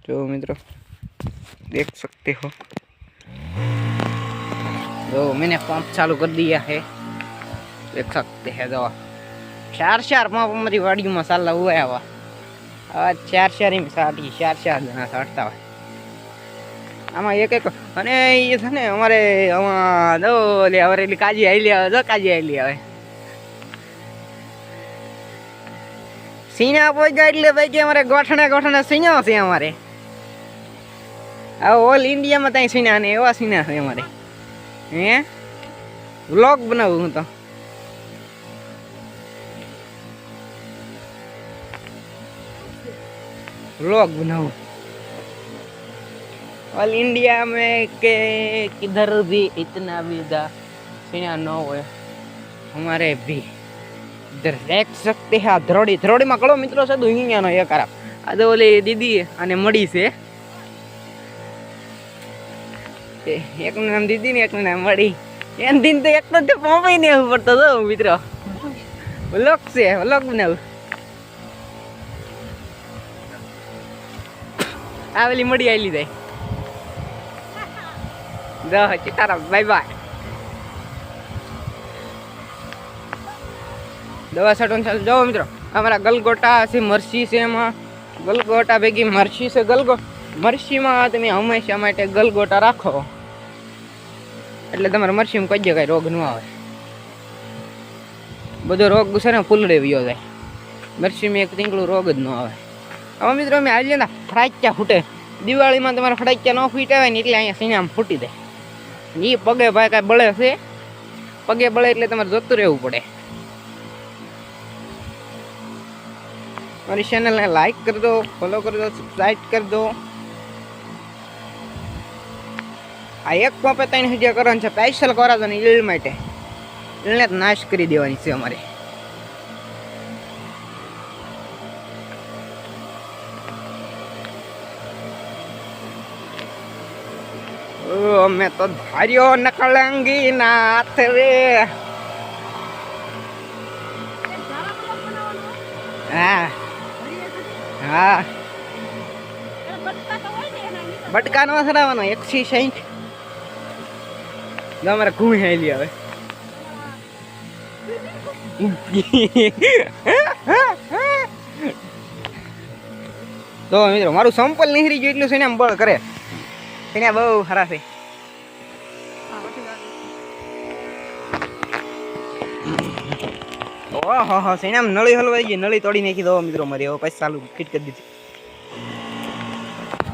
जो मित्रों देख सकते हो, जो मैंने पंप चालू कर दिया है, देख सकते हैं। जो चार चार पंप हमारी वाड़ी में मसाला हुआ है हुआ आज चार चार ही साटी चार चार जना साटता हुआ आमा एक एक अने ये था ने हमारे आमा दो ले हमारे काजी आई लिया दो काजी आई लिया है सीना पहुंच गया એટલે ભાઈ કે અમારે ગોઠણે ગોઠણે સીના છે અમારે આ ઓલ ઇન્ડિયા માં ત્યાં સીના ને એવા સીના છે અમારે હે વ્લોગ બનાવું હું તો व्लॉग बनाऊं ऑल इंडिया में के किधर भी इतना भी सीना न हो हमारे भी इधर देख सकते हैं। धरोड़ी धरोड़ी में कड़ो मित्रों से दुनिया नो एक आदे ओली दीदी आने मड़ी से एक नाम दीदी ने एक नाम मड़ी एन दिन तो एक तो पंप ही नहीं पड़ता तो मित्रों व्लॉग से व्लॉग बनाऊं आवेली मड़ी आई ली चितारा बाय बाय दवा सटन चल जाओ मित्रों हमारा गलगोटा से मरसी से गलगोटा भेगी मरसी से मरसी में तमे हमेशा माटे गलगोटा राखो એટલે તમારે મરસી માં કોઈ જગ્યાએ રોગ ન આવે બધો રોગ છે ને ફૂલડે વિયો જાય મરસી માં એક તીંકડું રોગ જ ન આવે હવે મિત્રો અમે આજે ના ફટાક્યા ફૂટે દિવાળીમાં તમારે ફટાક્યા ન ફૂટ્યા હોય ને એટલે અહીંયા સીનામાં ફૂટી દે એ પગે ભાઈ કાંઈ બળે છે પગે બળે એટલે તમારે જતું રહેવું પડે। મારી ચેનલને લાઈક કરી દો, ફોલો કરી દો, સબસ્ક્રાइब કરી દો। આ એક પંપે 3000 કરવાનું છે સ્પેશિયલ કરાવજો ને ઈલ માટે ઈલને નાશ કરી દેવાની છે અમારે। मैं तो धारियो निकलेंगी नाथ रे हाँ हाँ बटका नो सरावनो 160 जो हमारा घूम है लिया है तो मित्रों मारू संपल नहीं रही जो એટલું છે ને બળ કરે એને બહુ હરા છે। ઓહો સેનામ નળી હલવાઈ ગઈ નળી તોડી નાખી દો મિત્રો મારી હવે પછી ચાલુ ફિટ કરી દીધી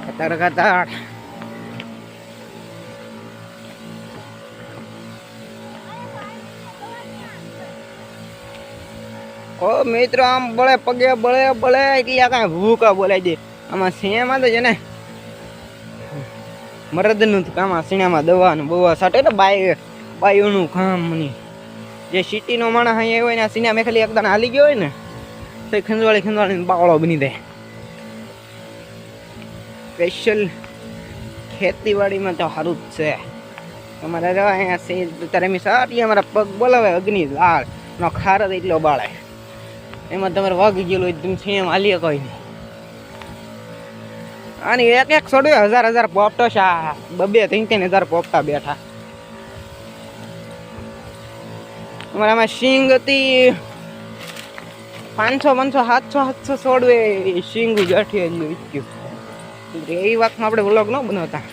કતાર કતાર ઓ મિત્રો આમ બળે પગે બળે બળે એટલે આ કાંઈ ભૂકા બોલાઈ દે આમાં સેનામાં તો છે ને મરદનું કામ આ સીણામાં દવા ને બવા સાટે ને બાયુનું કામ ની જે સિટીનો માણસ અહીંયા હોય ને આ સીના મેં ખાલી એકદમ હાલી ગયો હોય ને તો ખંજવાળી બાવળો બની દે। સ્પેશિયલ ખેતીવાડીમાં તો સારું જ છે તમારે અહીંયા તારે એમ સારી અમારા પગ બોલાવે અગ્નિ લાળ નો ખાર જ એટલો બાળે એમાં તમારે વાગી ગયેલું હોય તમે સીણામાં હાલીએ કોઈ નહીં આની એક એક છોડવે 1000 પોપટો છે 2-3 પોપટા બેઠા અમારામાં સિંગ હતી 500 700 છોડવે સિંગ બેઠી વિચ્યું એ વાતમાં આપણે વ્લોગ ન બનાવતા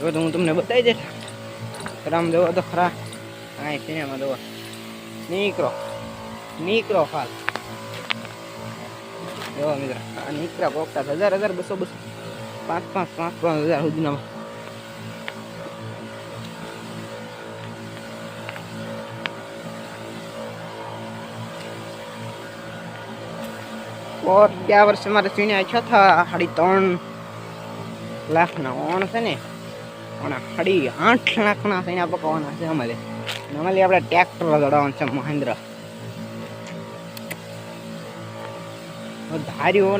હું તમને બતાવી દેતા રામ દેવો તો ખરા હા સિનેમા દેવો નીકળો ફાલ જો મિત્ર આ નીકળા પોપટા 1000 200 5,000 સુધીના और क्या वर्ष हमारे सीने अच्छा था 3.5 लाख ना ओण से ने ओण 8 लाख ना सीना पकवाना છે અમારે નોર્મલી આપણે ટ્રેક્ટર દડાવવાનું છે મહેન્દ્ર ધાર્યો ન